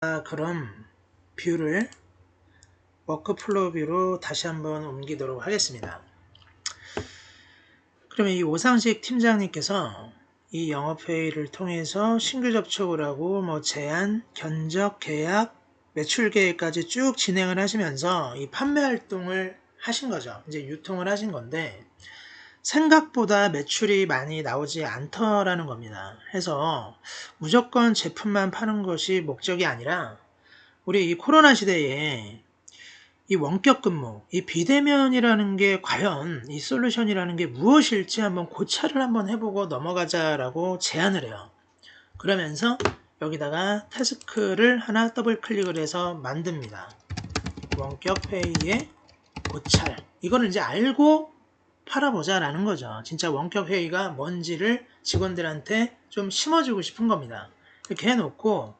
그럼 뷰를 워크플로우 뷰로 다시 한번 옮기도록 하겠습니다. 그러면 이 오상식 팀장님께서 이 영업회의를 통해서 신규 접촉을 하고 제안, 견적, 계약, 매출 계획까지 쭉 진행을 하시면서 이 판매 활동을 하신 거죠. 이제 유통을 하신 건데 생각보다 매출이 많이 나오지 않더라는 겁니다. 해서 무조건 제품만 파는 것이 목적이 아니라 우리 이 코로나 시대에 이 원격 근무, 이 비대면이라는 게 과연 이 솔루션이라는 게 무엇일지 한번 고찰을 한번 해보고 넘어가자라고 제안을 해요. 그러면서 여기다가 태스크를 하나 더블 클릭을 해서 만듭니다. 원격 회의의 고찰. 이거는 이제 알고 팔아보자라는 거죠. 진짜 원격 회의가 뭔지를 직원들한테 좀 심어주고 싶은 겁니다. 이렇게 해놓고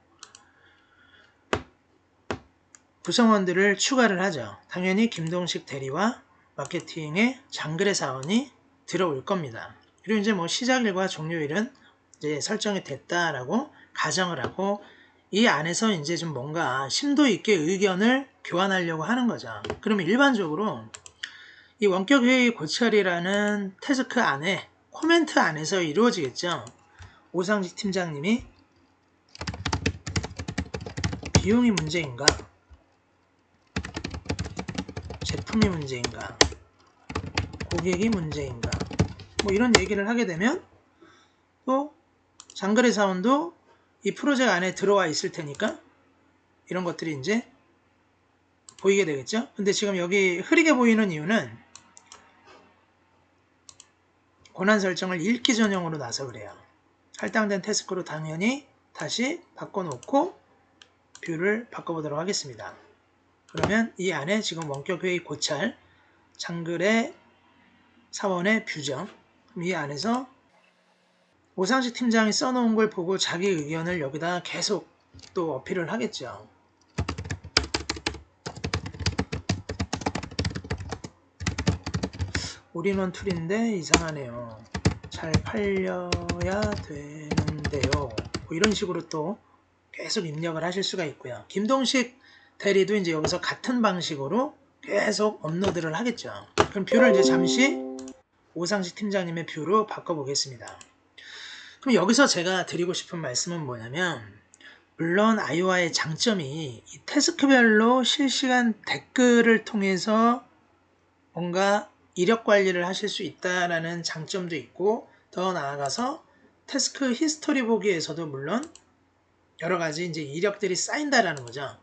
구성원들을 추가를 하죠. 당연히 김동식 대리와 마케팅의 장그래 사원이 들어올 겁니다. 그리고 이제 시작일과 종료일은 이제 설정이 됐다라고 가정을 하고 이 안에서 이제 좀 뭔가 심도 있게 의견을 교환하려고 하는 거죠. 그러면 일반적으로 이 원격 회의 고찰이라는 태스크 안에 코멘트 안에서 이루어지겠죠. 오상식 팀장님이 비용이 문제인가? 제품이 문제인가? 고객이 문제인가? 이런 얘기를 하게 되면 또 장거래 사원도 이 프로젝트 안에 들어와 있을 테니까 이런 것들이 이제 보이게 되겠죠. 근데 지금 여기 흐리게 보이는 이유는 권한 설정을 읽기 전용으로 놔서 그래요. 할당된 태스크로 당연히 다시 바꿔놓고 뷰를 바꿔보도록 하겠습니다. 그러면 이 안에 지금 원격회의 고찰, 장거래 사원의 뷰죠. 그럼 이 안에서 오상식 팀장이 써놓은 걸 보고 자기 의견을 여기다 계속 또 어필을 하겠죠. 올인원 툴인데 이상하네요. 잘 팔려야 되는데요. 이런 식으로 또 계속 입력을 하실 수가 있고요. 김동식 대리도 이제 여기서 같은 방식으로 계속 업로드를 하겠죠. 그럼 뷰를 이제 잠시 오상식 팀장님의 뷰로 바꿔보겠습니다. 그럼 여기서 제가 드리고 싶은 말씀은 뭐냐면 물론 아이오아의 장점이 이 태스크별로 실시간 댓글을 통해서 뭔가 이력 관리를 하실 수 있다라는 장점도 있고 더 나아가서 태스크 히스토리 보기에서도 물론 여러 가지 이제 이력들이 쌓인다라는 거죠.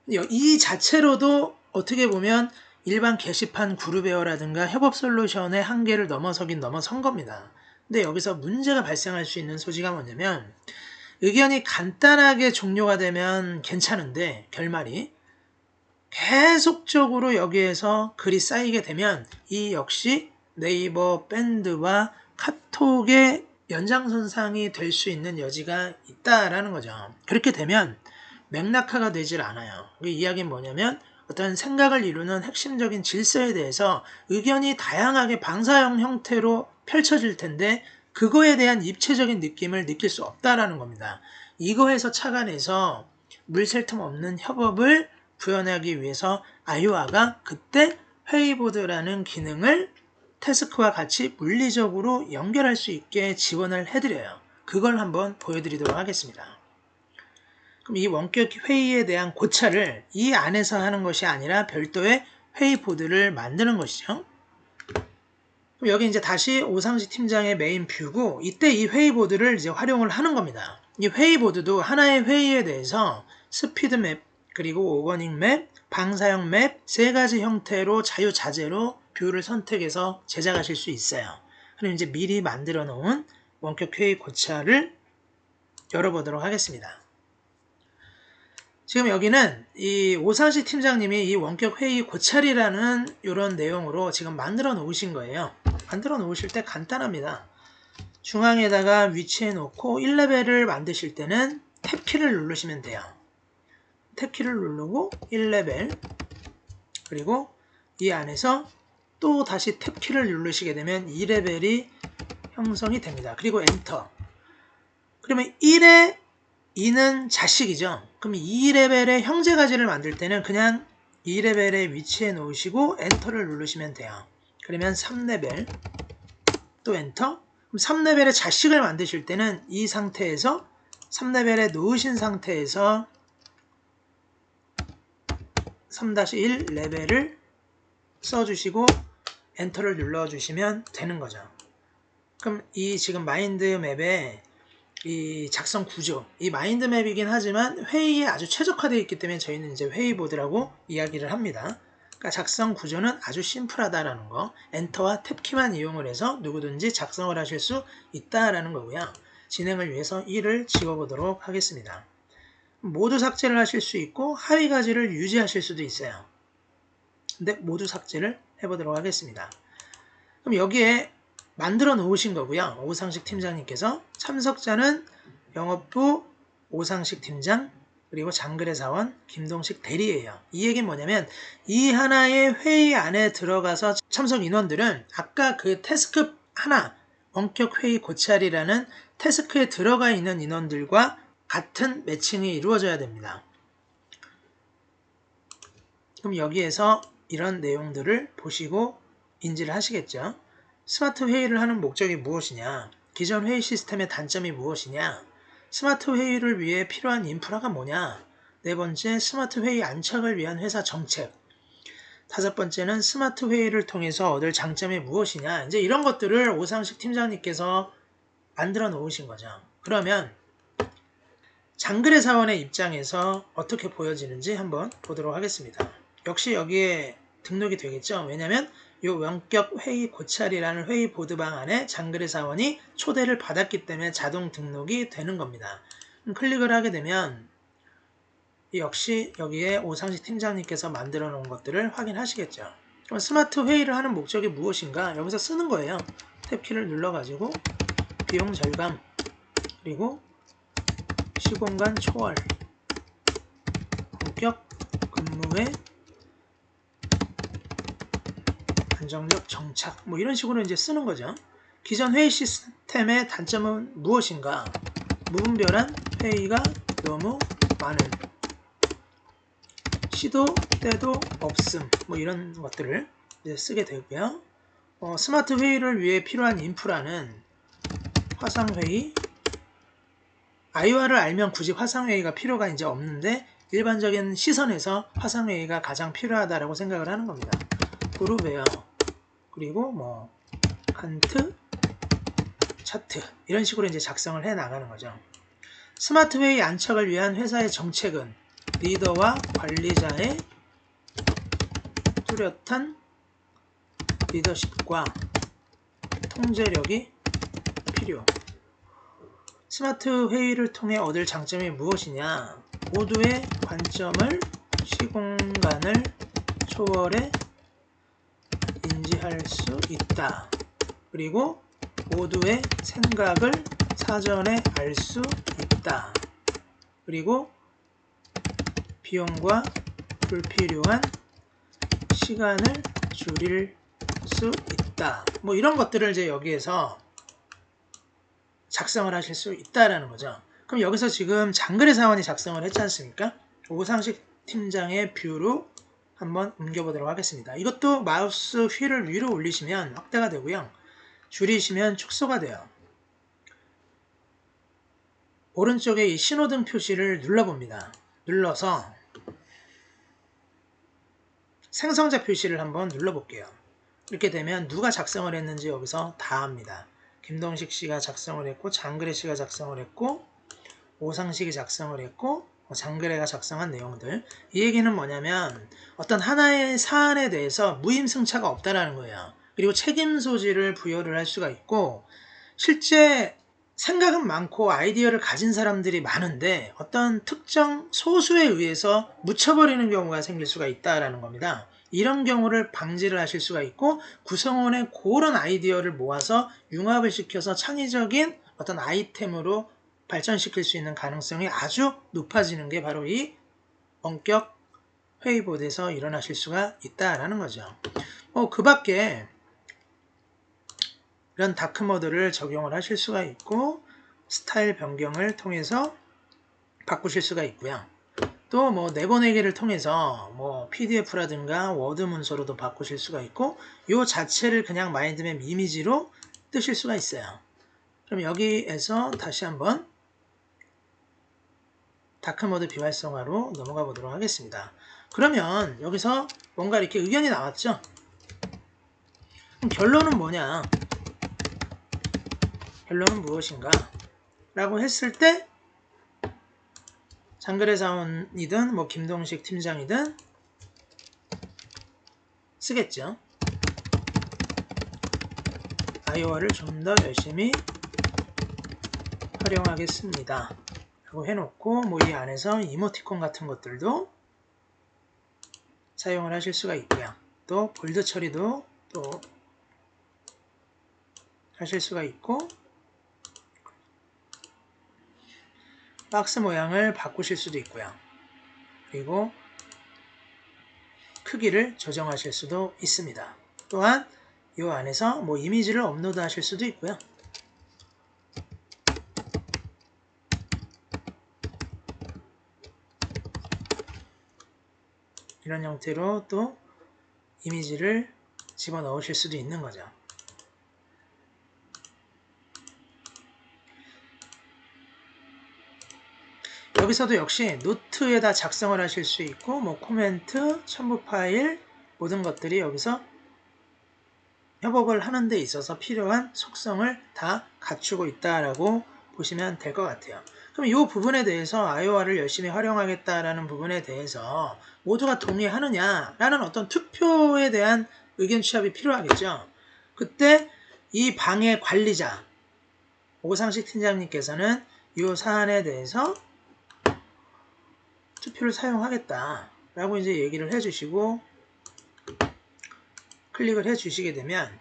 이 자체로도 어떻게 보면 일반 게시판 그룹웨어라든가 협업 솔루션의 한계를 넘어서긴 넘어선 겁니다. 근데 여기서 문제가 발생할 수 있는 소지가 뭐냐면 의견이 간단하게 종료가 되면 괜찮은데 결말이 계속적으로 여기에서 글이 쌓이게 되면 이 역시 네이버 밴드와 카톡의 연장선상이 될 수 있는 여지가 있다라는 거죠. 그렇게 되면 맥락화가 되질 않아요. 이 이야기는 뭐냐면 어떤 생각을 이루는 핵심적인 질서에 대해서 의견이 다양하게 방사형 형태로 펼쳐질 텐데 그거에 대한 입체적인 느낌을 느낄 수 없다라는 겁니다. 이거에서 착안해서 물샐 틈 없는 협업을 구현하기 위해서 아이오아가 그때 회의보드라는 기능을 태스크와 같이 물리적으로 연결할 수 있게 지원을 해드려요. 그걸 한번 보여드리도록 하겠습니다. 그럼 이 원격 회의에 대한 고찰을 이 안에서 하는 것이 아니라 별도의 회의보드를 만드는 것이죠. 그럼 여기 이제 다시 오상식 팀장의 메인 뷰고 이때 이 회의보드를 이제 활용을 하는 겁니다. 이 회의보드도 하나의 회의에 대해서 스피드맵 그리고 오거닝 맵, 방사형 맵 세 가지 형태로 자유자재로 뷰를 선택해서 제작하실 수 있어요. 그럼 이제 미리 만들어 놓은 원격 회의 고찰을 열어보도록 하겠습니다. 지금 여기는 이 오상식 팀장님이 이 원격 회의 고찰이라는 이런 내용으로 지금 만들어 놓으신 거예요. 만들어 놓으실 때 간단합니다. 중앙에다가 위치해 놓고 1레벨을 만드실 때는 탭키를 누르시면 돼요. 탭키를 누르고 1레벨 그리고 이 안에서 또 다시 탭키를 누르시게 되면 2레벨이 형성이 됩니다. 그리고 엔터. 그러면 1에 2는 자식이죠. 그럼 2레벨의 형제 가지를 만들 때는 그냥 2레벨에 위치해 놓으시고 엔터를 누르시면 돼요. 그러면 3레벨 또 엔터. 그럼 3레벨의 자식을 만드실 때는 이 상태에서 3레벨에 놓으신 상태에서 3-1 레벨을 써주시고 엔터를 눌러주시면 되는 거죠. 그럼 이 지금 마인드맵에 이 작성 구조, 이 마인드맵이긴 하지만 회의에 아주 최적화되어 있기 때문에 저희는 이제 회의보드라고 이야기를 합니다. 그러니까 작성 구조는 아주 심플하다라는 거, 엔터와 탭키만 이용을 해서 누구든지 작성을 하실 수 있다라는 거고요. 진행을 위해서 1을 지워보도록 하겠습니다. 모두 삭제를 하실 수 있고 하위 가지를 유지하실 수도 있어요. 근데 모두 삭제를 해보도록 하겠습니다. 그럼 여기에 만들어 놓으신 거고요. 오상식 팀장님께서 참석자는 영업부 오상식 팀장 그리고 장글의 사원 김동식 대리예요. 이 얘기는 뭐냐면 이 하나의 회의 안에 들어가서 참석 인원들은 아까 그 태스크 하나 원격 회의 고찰이라는 태스크에 들어가 있는 인원들과 같은 매칭이 이루어져야 됩니다. 그럼 여기에서 이런 내용들을 보시고 인지를 하시겠죠. 스마트 회의를 하는 목적이 무엇이냐? 기존 회의 시스템의 단점이 무엇이냐? 스마트 회의를 위해 필요한 인프라가 뭐냐? 네 번째, 스마트 회의 안착을 위한 회사 정책. 다섯 번째는 스마트 회의를 통해서 얻을 장점이 무엇이냐? 이제 이런 것들을 오상식 팀장님께서 만들어 놓으신 거죠. 그러면 장글의 사원의 입장에서 어떻게 보여지는지 한번 보도록 하겠습니다. 역시 여기에 등록이 되겠죠. 왜냐하면 이 원격 회의 고찰이라는 회의 보드방 안에 장글의 사원이 초대를 받았기 때문에 자동 등록이 되는 겁니다. 클릭을 하게 되면 역시 여기에 오상식 팀장님께서 만들어 놓은 것들을 확인하시겠죠. 그럼 스마트 회의를 하는 목적이 무엇인가? 여기서 쓰는 거예요. 탭키를 눌러가지고 비용 절감 그리고 시공간 초월 본격 근무의 안정적 정착 뭐 이런 식으로 이제 쓰는 거죠. 기존 회의 시스템의 단점은 무엇인가? 무분별한 회의가 너무 많은 시도 때도 없음 뭐 이런 것들을 이제 쓰게 되고요. 스마트 회의를 위해 필요한 인프라는 화상회의 아이와를 알면 굳이 화상회의가 필요가 이제 없는데 일반적인 시선에서 화상회의가 가장 필요하다라고 생각을 하는 겁니다. 그룹웨어 그리고 뭐 간트 차트 이런 식으로 이제 작성을 해 나가는 거죠. 스마트 회의 안착을 위한 회사의 정책은 리더와 관리자의 뚜렷한 리더십과 통제력이 필요. 스마트 회의를 통해 얻을 장점이 무엇이냐? 모두의 관점을 시공간을 초월해 인지할 수 있다. 그리고 모두의 생각을 사전에 알 수 있다. 그리고 비용과 불필요한 시간을 줄일 수 있다. 뭐 이런 것들을 이제 여기에서 작성을 하실 수 있다라는 거죠. 그럼 여기서 지금 장글의 사원이 작성을 했지 않습니까? 오상식 팀장의 뷰로 한번 옮겨보도록 하겠습니다. 이것도 마우스 휠을 위로 올리시면 확대가 되고요. 줄이시면 축소가 돼요. 오른쪽에 이 신호등 표시를 눌러봅니다. 눌러서 생성자 표시를 한번 눌러볼게요. 이렇게 되면 누가 작성을 했는지 여기서 다 합니다. 김동식 씨가 작성을 했고 장글의 씨가 작성을 했고 오상식이 작성을 했고 장글의가 작성한 내용들. 이 얘기는 뭐냐면 어떤 하나의 사안에 대해서 무임승차가 없다라는 거예요. 그리고 책임 소지를 부여를 할 수가 있고 실제 생각은 많고 아이디어를 가진 사람들이 많은데 어떤 특정 소수에 의해서 묻혀버리는 경우가 생길 수가 있다라는 겁니다. 이런 경우를 방지를 하실 수가 있고 구성원의 그런 아이디어를 모아서 융합을 시켜서 창의적인 어떤 아이템으로 발전시킬 수 있는 가능성이 아주 높아지는 게 바로 이 원격 회의보드에서 일어나실 수가 있다라는 거죠. 그 밖에 이런 다크모드를 적용을 하실 수가 있고 스타일 변경을 통해서 바꾸실 수가 있고요. 또 뭐 내보내기를 통해서 뭐 PDF라든가 워드 문서로도 바꾸실 수가 있고 요 자체를 그냥 마인드맵 이미지로 뜨실 수가 있어요. 그럼 여기에서 다시 한번 다크모드 비활성화로 넘어가 보도록 하겠습니다. 그러면 여기서 뭔가 이렇게 의견이 나왔죠? 그럼 결론은 뭐냐? 결론은 무엇인가? 라고 했을 때 장글의 사원이든 뭐 김동식 팀장이든 쓰겠죠. 아이오와를 좀 더 열심히 활용하겠습니다. 라고 해놓고 뭐 이 안에서 이모티콘 같은 것들도 사용을 하실 수가 있고요. 또 볼드 처리도 또 하실 수가 있고 박스 모양을 바꾸실 수도 있고요. 그리고 크기를 조정하실 수도 있습니다. 또한 이 안에서 뭐 이미지를 업로드 하실 수도 있고요. 이런 형태로 또 이미지를 집어넣으실 수도 있는 거죠. 여기서도 역시 노트에다 작성을 하실 수 있고 뭐 코멘트, 첨부 파일 모든 것들이 여기서 협업을 하는 데 있어서 필요한 속성을 다 갖추고 있다라고 보시면 될 것 같아요. 그럼 이 부분에 대해서 아이오와를 열심히 활용하겠다라는 부분에 대해서 모두가 동의하느냐라는 어떤 투표에 대한 의견 취합이 필요하겠죠. 그때 이 방의 관리자 오상식 팀장님께서는 이 사안에 대해서 투표를 사용하겠다라고 이제 얘기를 해주시고 클릭을 해주시게 되면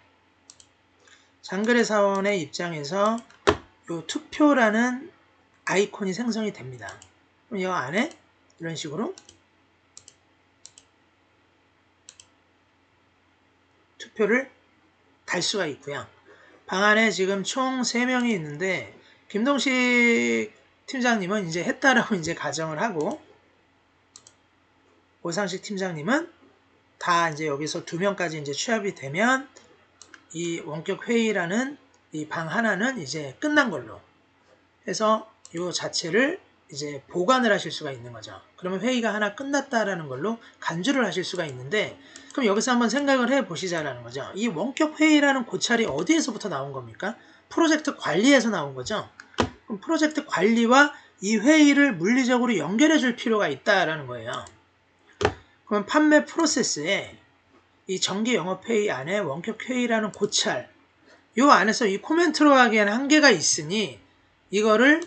장글의 사원의 입장에서 이 투표라는 아이콘이 생성이 됩니다. 그럼 이 안에 이런 식으로 투표를 달 수가 있고요. 방 안에 지금 총 3명이 있는데 김동식 팀장님은 이제 했다라고 이제 가정을 하고 오상식 팀장님은 다 이제 여기서 2명까지 이제 취합이 되면 이 원격 회의라는 이 방 하나는 이제 끝난 걸로 해서 이 자체를 이제 보관을 하실 수가 있는 거죠. 그러면 회의가 하나 끝났다라는 걸로 간주를 하실 수가 있는데 그럼 여기서 한번 생각을 해 보시자라는 거죠. 이 원격 회의라는 고찰이 어디에서부터 나온 겁니까? 프로젝트 관리에서 나온 거죠. 그럼 프로젝트 관리와 이 회의를 물리적으로 연결해 줄 필요가 있다라는 거예요. 그럼 판매 프로세스에 이 정기 영업회의 안에 원격회의라는 고찰 요 안에서 이 코멘트로 하기에는 한계가 있으니 이거를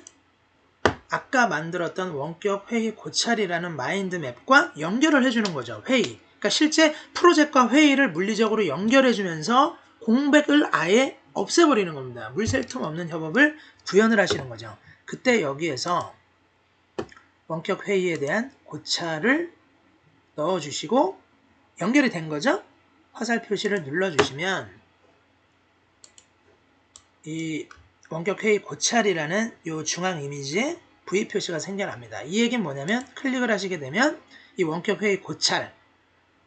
아까 만들었던 원격회의 고찰이라는 마인드맵과 연결을 해주는 거죠. 회의. 그러니까 실제 프로젝트와 회의를 물리적으로 연결해주면서 공백을 아예 없애버리는 겁니다. 물샐 틈 없는 협업을 구현을 하시는 거죠. 그때 여기에서 원격회의에 대한 고찰을 넣어주시고 연결이 된 거죠. 화살 표시를 눌러주시면 이 원격회의 고찰이라는 이 중앙 이미지에 V 표시가 생겨납니다. 이 얘기는 뭐냐면 클릭을 하시게 되면 이 원격회의 고찰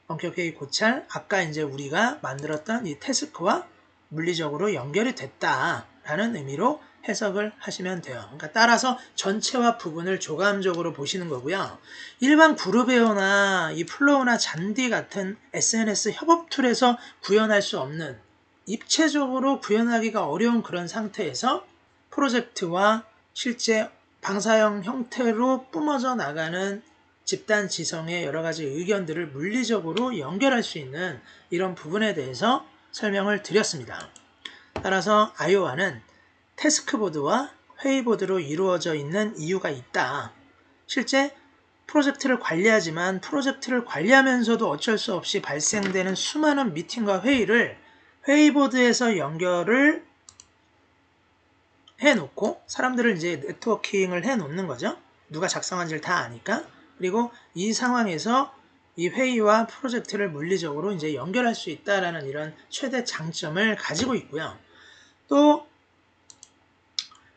아까 이제 우리가 만들었던 이 태스크와 물리적으로 연결이 됐다라는 의미로 해석을 하시면 돼요. 그러니까 따라서 전체와 부분을 조감적으로 보시는 거고요. 일반 그룹웨어나 이 플로우나 잔디 같은 SNS 협업 툴에서 구현할 수 없는 입체적으로 구현하기가 어려운 그런 상태에서 프로젝트와 실제 방사형 형태로 뿜어져 나가는 집단 지성의 여러 가지 의견들을 물리적으로 연결할 수 있는 이런 부분에 대해서 설명을 드렸습니다. 따라서 아이오와는 태스크보드와 회의보드로 이루어져 있는 이유가 있다. 실제 프로젝트를 관리하지만 프로젝트를 관리하면서도 어쩔 수 없이 발생되는 수많은 미팅과 회의를 회의보드에서 연결을 해놓고 사람들을 이제 네트워킹을 해놓는 거죠. 누가 작성한지를 다 아니까. 그리고 이 상황에서 이 회의와 프로젝트를 물리적으로 이제 연결할 수 있다라는 이런 최대 장점을 가지고 있고요. 또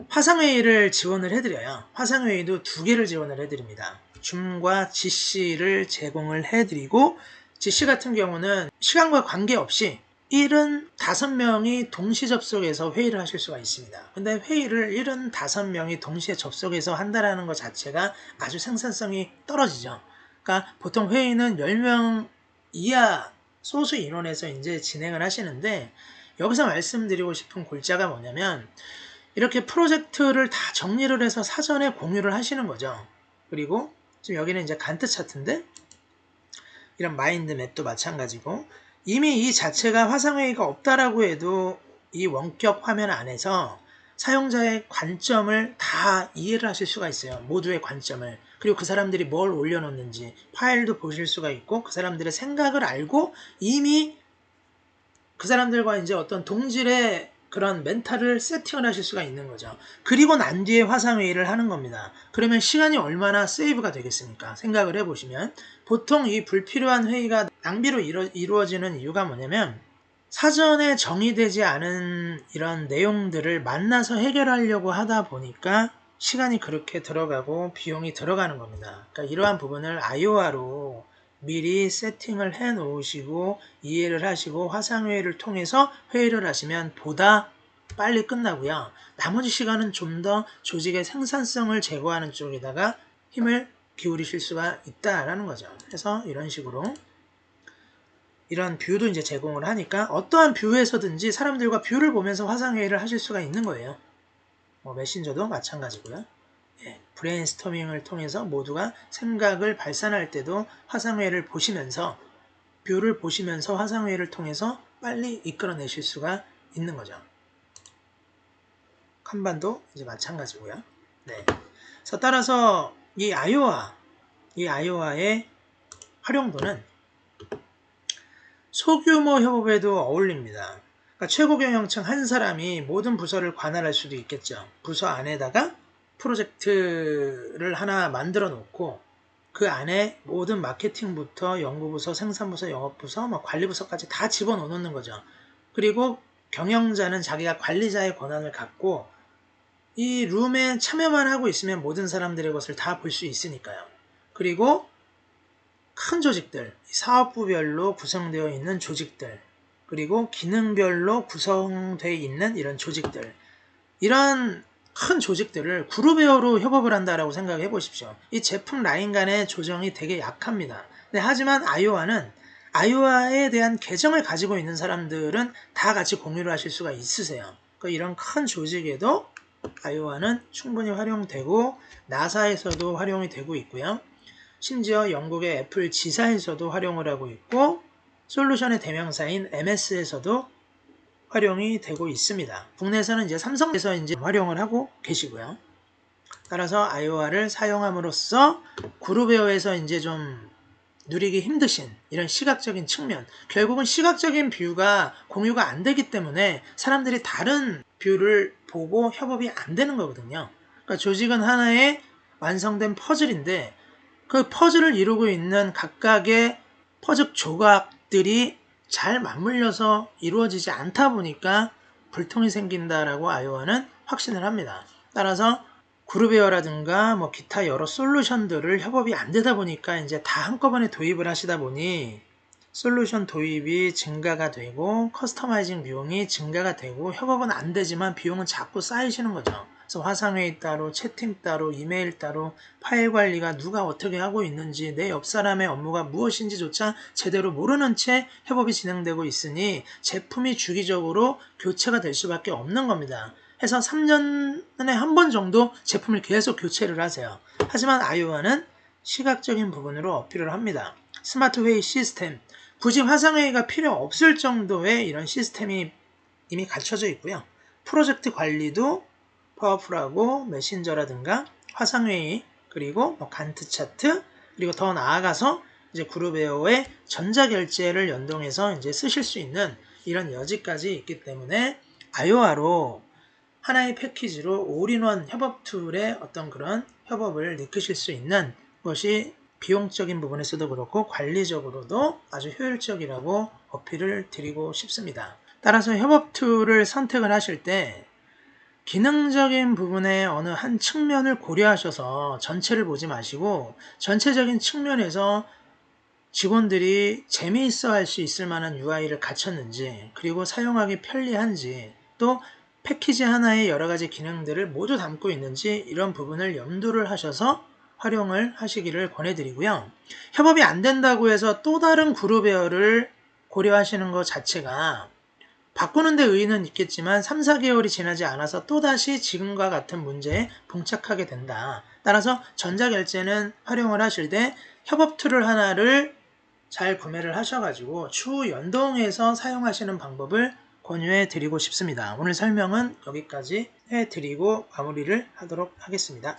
화상회의를 지원을 해드려요. 화상회의도 2개를 지원을 해드립니다. 줌과 GC를 제공을 해드리고, GC 같은 경우는 시간과 관계없이 75명이 동시 접속해서 회의를 하실 수가 있습니다. 근데 회의를 75명이 동시에 접속해서 한다는 것 자체가 아주 생산성이 떨어지죠. 그러니까 보통 회의는 10명 이하 소수 인원에서 이제 진행을 하시는데, 여기서 말씀드리고 싶은 골자가 뭐냐면, 이렇게 프로젝트를 다 정리를 해서 사전에 공유를 하시는 거죠. 그리고 지금 여기는 이제 간트 차트인데, 이런 마인드맵도 마찬가지고, 이미 이 자체가 화상회의가 없다라고 해도 이 원격 화면 안에서 사용자의 관점을 다 이해를 하실 수가 있어요. 모두의 관점을. 그리고 그 사람들이 뭘 올려놓는지 파일도 보실 수가 있고, 그 사람들의 생각을 알고 이미 그 사람들과 이제 어떤 동질의 그런 멘탈을 세팅을 하실 수가 있는 거죠. 그리고 난 뒤에 화상회의를 하는 겁니다. 그러면 시간이 얼마나 세이브가 되겠습니까? 생각을 해보시면 보통 이 불필요한 회의가 낭비로 이루어지는 이유가 뭐냐면, 사전에 정의되지 않은 이런 내용들을 만나서 해결하려고 하다 보니까 시간이 그렇게 들어가고 비용이 들어가는 겁니다. 그러니까 이러한 부분을 아이오아로 미리 세팅을 해 놓으시고 이해를 하시고 화상회의를 통해서 회의를 하시면 보다 빨리 끝나고요. 나머지 시간은 좀 더 조직의 생산성을 제고하는 쪽에다가 힘을 기울이실 수가 있다라는 거죠. 그래서 이런 식으로 이런 뷰도 이제 제공을 하니까 어떠한 뷰에서든지 사람들과 뷰를 보면서 화상회의를 하실 수가 있는 거예요. 메신저도 마찬가지고요. 브레인스토밍을 통해서 모두가 생각을 발산할 때도 화상회의를 보시면서, 뷰를 보시면서 화상회의를 통해서 빨리 이끌어내실 수가 있는 거죠. 칸반도 이제 마찬가지고요. 네. 그래서 따라서 이 아이오아의 활용도는 소규모 협업에도 어울립니다. 그러니까 최고 경영층 한 사람이 모든 부서를 관할할 수도 있겠죠. 부서 안에다가 프로젝트를 하나 만들어 놓고 그 안에 모든 마케팅부터 연구부서, 생산부서, 영업부서, 관리부서까지 다 집어넣는 거죠. 그리고 경영자는 자기가 관리자의 권한을 갖고 이 룸에 참여만 하고 있으면 모든 사람들의 것을 다 볼 수 있으니까요. 그리고 큰 조직들, 사업부별로 구성되어 있는 조직들, 그리고 기능별로 구성되어 있는 이런 조직들, 이런 큰 조직들을 그룹웨어로 협업을 한다라고 생각해 보십시오. 이 제품 라인 간의 조정이 되게 약합니다. 네, 하지만 아이오아에 대한 계정을 가지고 있는 사람들은 다 같이 공유를 하실 수가 있으세요. 그러니까 이런 큰 조직에도 아이오아는 충분히 활용되고, 나사에서도 활용이 되고 있고요. 심지어 영국의 애플 지사에서도 활용을 하고 있고, 솔루션의 대명사인 MS에서도 활용이 되고 있습니다. 국내에서는 이제 삼성에서 이제 활용을 하고 계시고요. 따라서 아이오아를 사용함으로써 그룹웨어에서 이제 좀 누리기 힘드신 이런 시각적인 측면, 결국은 시각적인 뷰가 공유가 안 되기 때문에 사람들이 다른 뷰를 보고 협업이 안 되는 거거든요. 그러니까 조직은 하나의 완성된 퍼즐인데, 그 퍼즐을 이루고 있는 각각의 퍼즐 조각들이 잘 맞물려서 이루어지지 않다 보니까 불통이 생긴다라고 아이오아는 확신을 합니다. 따라서 그룹웨어라든가 기타 여러 솔루션들을 협업이 안 되다 보니까 이제 다 한꺼번에 도입을 하시다 보니 솔루션 도입이 증가가 되고 커스터마이징 비용이 증가가 되고 협업은 안 되지만 비용은 자꾸 쌓이시는 거죠. 그래서 화상회의 따로, 채팅 따로, 이메일 따로, 파일 관리가 누가 어떻게 하고 있는지, 내 옆 사람의 업무가 무엇인지조차 제대로 모르는 채 협업이 진행되고 있으니 제품이 주기적으로 교체가 될 수밖에 없는 겁니다. 해서 3년에 한 번 정도 제품을 계속 교체를 하세요. 하지만 아이오아는 시각적인 부분으로 어필을 합니다. 스마트 회의 시스템, 굳이 화상회의가 필요 없을 정도의 이런 시스템이 이미 갖춰져 있고요. 프로젝트 관리도 파워풀하고 메신저라든가 화상회의, 그리고 간트 차트, 그리고 더 나아가서 이제 그룹웨어의 전자결제를 연동해서 이제 쓰실 수 있는 이런 여지까지 있기 때문에 아이오아로 하나의 패키지로 올인원 협업 툴의 어떤 그런 협업을 느끼실 수 있는 것이 비용적인 부분에서도 그렇고 관리적으로도 아주 효율적이라고 어필을 드리고 싶습니다. 따라서 협업 툴을 선택을 하실 때 기능적인 부분의 어느 한 측면을 고려하셔서 전체를 보지 마시고 전체적인 측면에서 직원들이 재미있어 할 수 있을 만한 UI를 갖췄는지, 그리고 사용하기 편리한지, 또 패키지 하나에 여러 가지 기능들을 모두 담고 있는지, 이런 부분을 염두를 하셔서 활용을 하시기를 권해드리고요. 협업이 안 된다고 해서 또 다른 그룹웨어를 고려하시는 것 자체가 바꾸는 데 의의는 있겠지만 3, 4개월이 지나지 않아서 또다시 지금과 같은 문제에 봉착하게 된다. 따라서 전자결제는 활용을 하실 때 협업 툴을 하나를 잘 구매를 하셔가지고 추후 연동해서 사용하시는 방법을 권유해 드리고 싶습니다. 오늘 설명은 여기까지 해드리고 마무리를 하도록 하겠습니다.